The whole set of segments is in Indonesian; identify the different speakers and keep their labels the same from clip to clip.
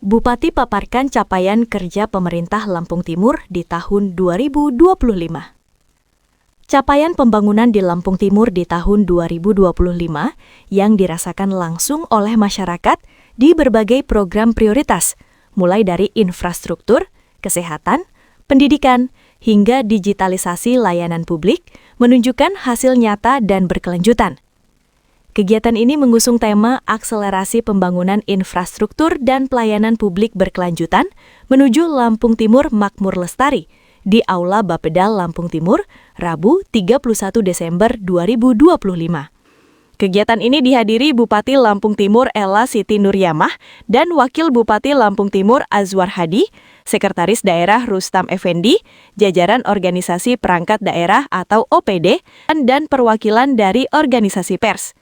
Speaker 1: Bupati paparkan capaian kerja pemerintah Lampung Timur di tahun 2025. Capaian pembangunan di Lampung Timur di tahun 2025 yang dirasakan langsung oleh masyarakat di berbagai program prioritas, mulai dari infrastruktur, kesehatan, pendidikan, hingga digitalisasi layanan publik, menunjukkan hasil nyata dan berkelanjutan. Kegiatan ini mengusung tema akselerasi pembangunan infrastruktur dan pelayanan publik berkelanjutan menuju Lampung Timur Makmur Lestari di Aula Bapeda Lampung Timur, Rabu 31 Desember 2025. Kegiatan ini dihadiri Bupati Lampung Timur Ella Siti Nuryamah dan Wakil Bupati Lampung Timur Azwar Hadi, Sekretaris Daerah Rustam Effendi, jajaran Organisasi Perangkat Daerah atau OPD, dan perwakilan dari organisasi pers.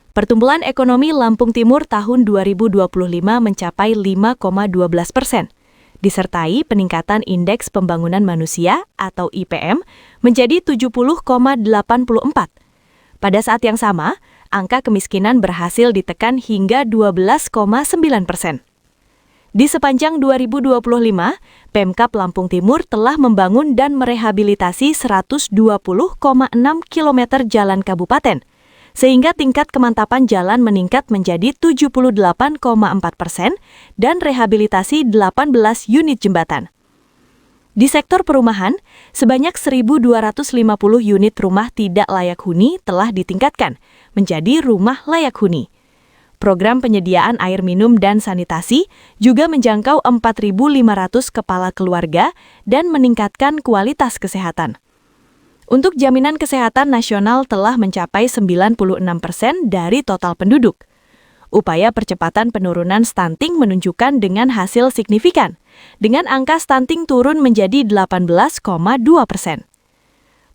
Speaker 1: Pertumbuhan ekonomi Lampung Timur tahun 2025 mencapai 5,12%, disertai peningkatan Indeks Pembangunan Manusia atau IPM menjadi 70,84. Pada saat yang sama, angka kemiskinan berhasil ditekan hingga 12,9%. Di sepanjang 2025, Pemkab Lampung Timur telah membangun dan merehabilitasi 120,6 km jalan kabupaten, sehingga tingkat kemantapan jalan meningkat menjadi 78,4% dan rehabilitasi 18 unit jembatan. Di sektor perumahan, sebanyak 1.250 unit rumah tidak layak huni telah ditingkatkan menjadi rumah layak huni. Program penyediaan air minum dan sanitasi juga menjangkau 4.500 kepala keluarga dan meningkatkan kualitas kesehatan. Untuk jaminan kesehatan nasional telah mencapai 96% dari total penduduk. Upaya percepatan penurunan stunting menunjukkan dengan hasil signifikan, dengan angka stunting turun menjadi 18,2%.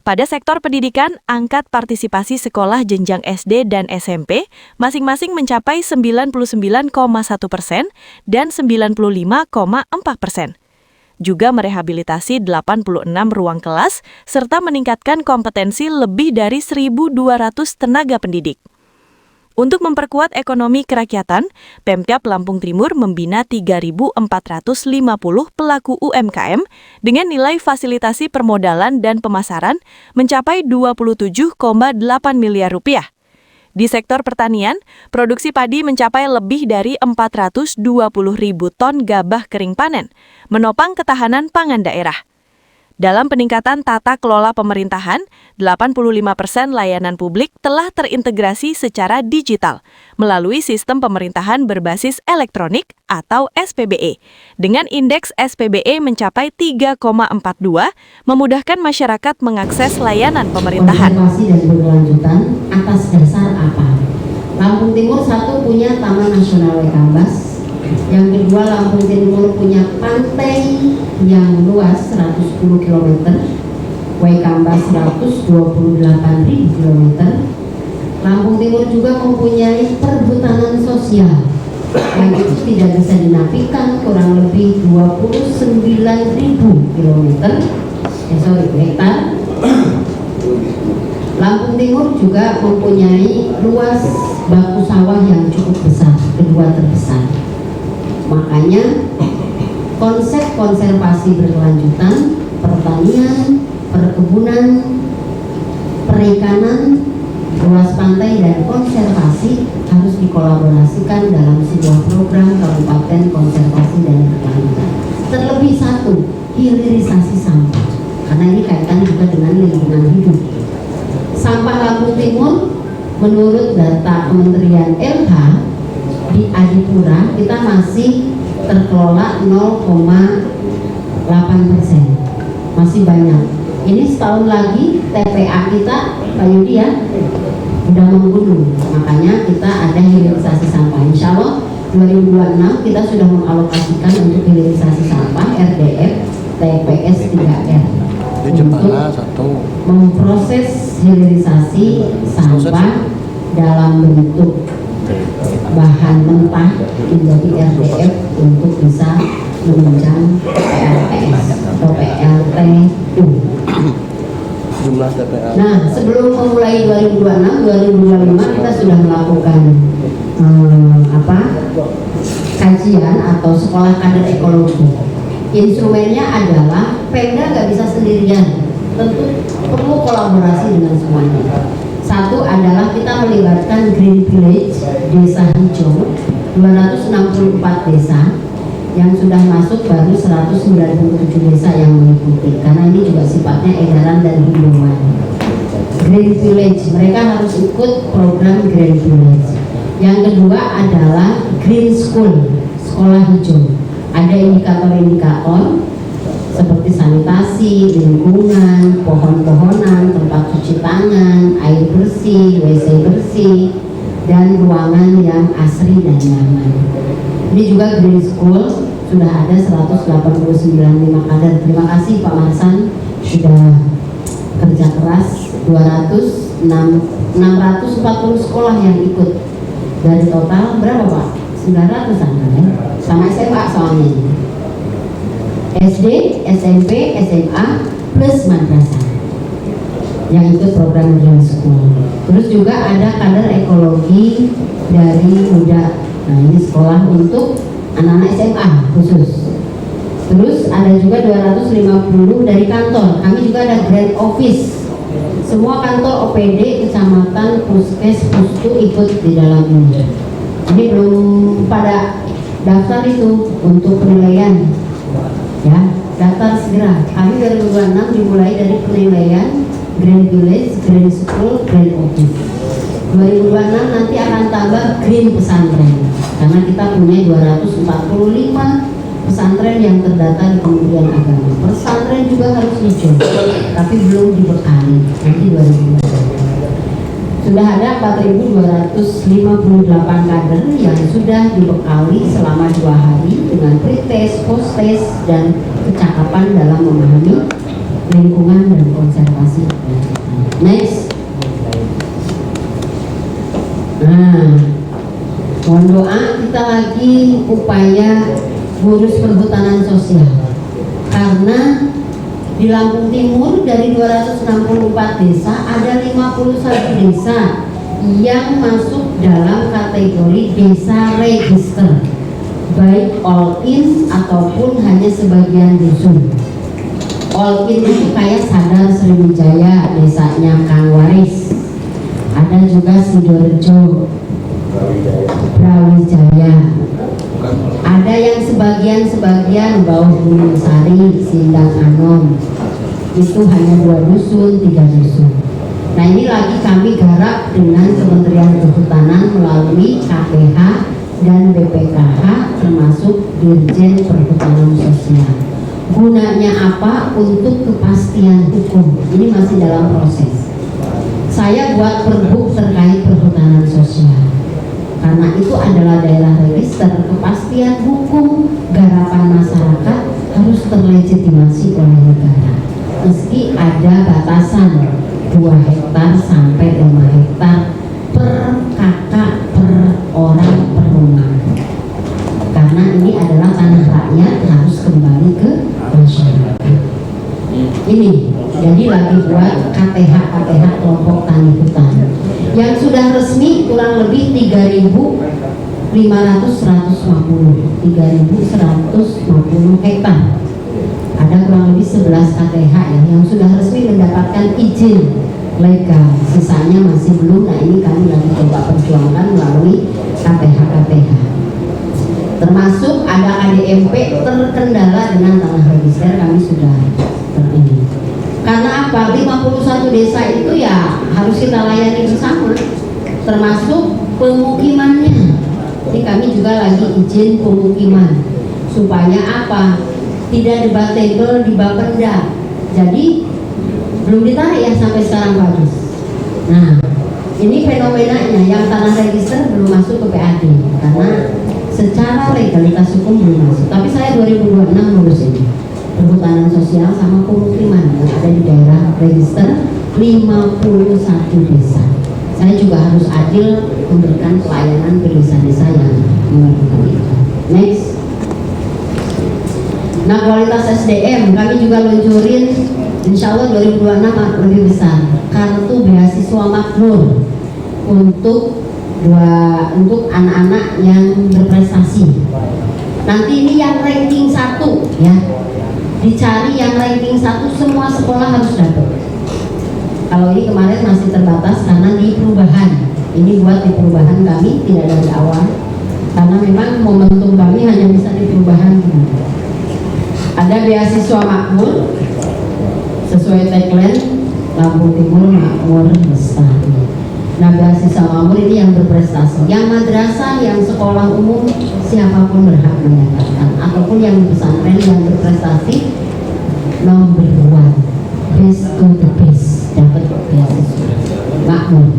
Speaker 1: Pada sektor pendidikan, angka partisipasi sekolah jenjang SD dan SMP masing-masing mencapai 99,1% dan 95,4%. Juga merehabilitasi 86 ruang kelas, serta meningkatkan kompetensi lebih dari 1.200 tenaga pendidik. Untuk memperkuat ekonomi kerakyatan, Pemkab Lampung Timur membina 3.450 pelaku UMKM dengan nilai fasilitasi permodalan dan pemasaran mencapai 27,8 miliar rupiah. Di sektor pertanian, produksi padi mencapai lebih dari 420.000 ton gabah kering panen, menopang ketahanan pangan daerah. Dalam peningkatan tata kelola pemerintahan, 85% layanan publik telah terintegrasi secara digital melalui sistem pemerintahan berbasis elektronik atau SPBE. Dengan indeks SPBE mencapai 3,42, memudahkan masyarakat mengakses layanan pemerintahan.
Speaker 2: Konservasi dan berkelanjutan atas dasar apa? Lampung Timur satu punya Taman Nasional Waikambas. Yang kedua, Lampung Timur punya pantai yang luas 110 km, Waikambas 128.000 km. Lampung Timur juga mempunyai perhutanan sosial yang itu tidak bisa dinafikan, kurang lebih 29.000 hektar. Lampung Timur juga mempunyai luas baku sawah yang cukup besar, kedua terbesar. Makanya konsep konservasi berkelanjutan, pertanian, perkebunan, perikanan, luas pantai dan konservasi harus dikolaborasikan dalam sebuah program Kabupaten Konservasi dan Berkelanjutan. Terlebih satu, hilirisasi sampah, karena ini kaitan juga dengan lingkungan hidup. Sampah Lampung Timur, menurut data Kementerian LH, di Adipura kita masih terkelola 0,8%, masih banyak. Ini setahun lagi TPA kita, Pak Yudi ya, udah membunuh. Makanya kita ada hilirisasi sampah. Insya Allah 2026 kita sudah mengalokasikan untuk hilirisasi sampah RDF TPS 3R untuk memproses hilirisasi sampah dalam bentuk bahan mentah menjadi RDF untuk bisa menunjang PLTS atau PLTU.
Speaker 3: Jumlah TPA.
Speaker 2: Nah, sebelum memulai 2026, 2025 kita sudah melakukan kajian atau sekolah kader ekologi. Instrumennya adalah Pemda nggak bisa sendirian, tentu perlu kolaborasi dengan semuanya. Satu adalah kita melibatkan Green Village, desa hijau, 264 desa, yang sudah masuk baru 197 desa yang mengikuti, karena ini juga sifatnya edaran dan himbauan. Green Village, mereka harus ikut program Green Village. Yang kedua adalah Green School, sekolah hijau. Ada indikator-indikator seperti sanitasi, lingkungan, pohon-pohonan, tempat cuci tangan, air bersih, WC bersih, dan ruangan yang asri dan nyaman. Ini juga Green School sudah ada 189 kader. Terima kasih Pak Marsan sudah kerja keras. 640 sekolah yang ikut dari total berapa Pak? 900-an kan ya? Sama SMA soalnya. SD, SMP, SMA plus madrasah yang ikut program Green School. Terus juga ada kader ekologi dari muda. Nah ini sekolah untuk anak-anak SMA khusus. Terus ada juga 250 dari kantor. Kami juga ada Grand Office. Semua kantor OPD, kecamatan, puskes, pustu ikut di dalam ini. Ini belum pada daftar itu untuk penilaian. Ya, daftar segera. Kami 2026 dimulai dari penilaian Green Village, Green School, Green Office. 2026 nanti akan tambah Green Pesantren, karena kita punya 245 pesantren yang terdata di Kementerian Agama. Pesantren juga harus hijau, tapi belum dibekali. Nanti 2026 sudah ada 4.258 kader yang sudah dibekali selama 2 hari dengan pretest, post-test, dan kecakapan dalam memahami lingkungan dan konservasi. Next. Nah, mohon doa kita lagi upaya ngurus perhutanan sosial, karena di Lampung Timur dari 264 desa ada 51 desa yang masuk dalam kategori desa register, baik all in ataupun hanya sebagian dusun. All in itu kayak Sadar Sriwijaya, desanya Kang Waris. Ada juga Sidorejo, Brawijaya. Ada yang sebagian Bawah Gunung Sari, Sindang Anom. Itu hanya 2 dusun, 3 dusun. Nah ini lagi kami garap dengan Kementerian Kehutanan melalui KPH dan BPKH termasuk Dirjen Perhutanan Sosial. Gunanya apa? Untuk kepastian hukum. Ini masih dalam proses. Saya buat perbuk terkait perhutanan sosial, karena itu adalah daerah register. Kepastian hukum garapan masyarakat harus terlegitimasi oleh negara, meski ada batasan 2 hektar sampai 5 hektar per kakak per orang per rumah, karena ini adalah tanah rakyat, harus kembali ke masyarakat. Ini jadi lagi buat KTH kelompok tani hutan yang sudah resmi kurang lebih 3.150 hektar. Ada kurang lebih 11 KTH yang sudah resmi mendapatkan izin legal, sisanya masih belum. Nah ini kami lagi coba perjuangkan melalui KTH. Termasuk ada KDMP terkendala dengan tanah register, kami sudah ini. Karena apa? 51 desa itu ya harus kita layani bersama, termasuk pemukimannya. Jadi kami juga lagi izin pemukiman supaya apa? Tidak debatable di Bapenda. Jadi belum ditarik ya sampai sekarang Pak Dus. Nah, ini fenomenanya yang tanah register belum masuk ke PAD karena secara legalitas hukum belum masuk. Tapi saya 2026 lulus ini perhutanan sosial sama pemukiman yang ada di daerah register 51 desa. Saya juga harus adil memberikan pelayanan ke desa-desa yang memerlukan itu. Next. Nah, kualitas SDM kami juga luncurin, insya Allah 2026 lebih besar, kartu beasiswa makmur untuk untuk anak-anak yang berprestasi. Nanti ini yang ranking 1 ya, dicari yang ranking 1, semua sekolah harus dapat. Kalau ini kemarin masih terbatas karena di perubahan, ini buat di perubahan kami, tidak dari awal, karena memang momentum kami hanya bisa di perubahan. Ada beasiswa makmur sesuai tagline Lampung Timur Makmur Lestari. Nah, beasiswa makmur ini yang berprestasi, yang madrasah, yang sekolah umum, siapapun berhak mendapatkan, ataupun yang pesantren yang berprestasi nomor 1, best to the best, dapat beasiswa makmur.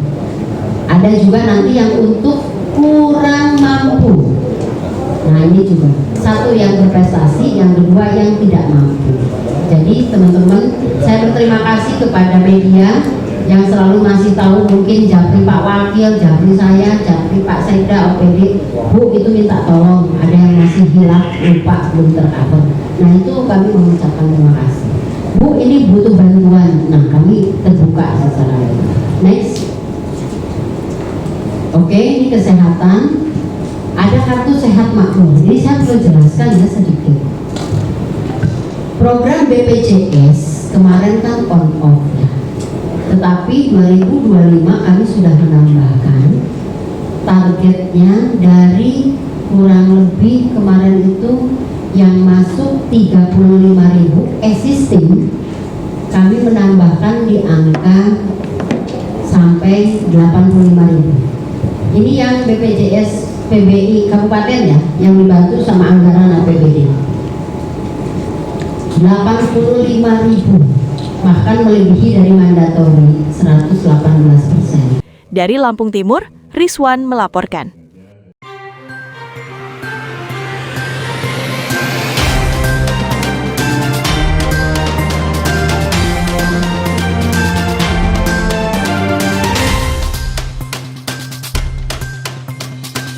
Speaker 2: Ada juga nanti yang untuk kurang mampu. Nah, ini juga satu yang berprestasi, yang kedua yang tidak mampu. Jadi teman-teman, saya berterima kasih kepada media yang selalu ngasih tahu, mungkin japri Pak Wakil, japri saya, japri Pak Sekda, OPD, Bu itu minta tolong, ada yang masih hilaf, lupa, belum tercover. Nah, itu kami mengucapkan terima kasih. Bu, ini butuh bantuan. Nah, kami terbuka secara legal. Next. Oke, ini kesehatan. Ada kartu sehat makmur. Ini saya perlu jelaskan ya sedikit. Program BPJS kemarin kan on off ya. Tetapi 2025 kami sudah menambahkan targetnya dari kurang lebih kemarin itu yang masuk 35.000 existing, kami menambahkan di angka sampai 85.000. Ini yang BPJS PBI Kabupaten ya, yang dibantu sama anggaran APBD 85.000, bahkan melebihi dari mandatori 118%.
Speaker 1: Dari Lampung Timur, Rizwan melaporkan.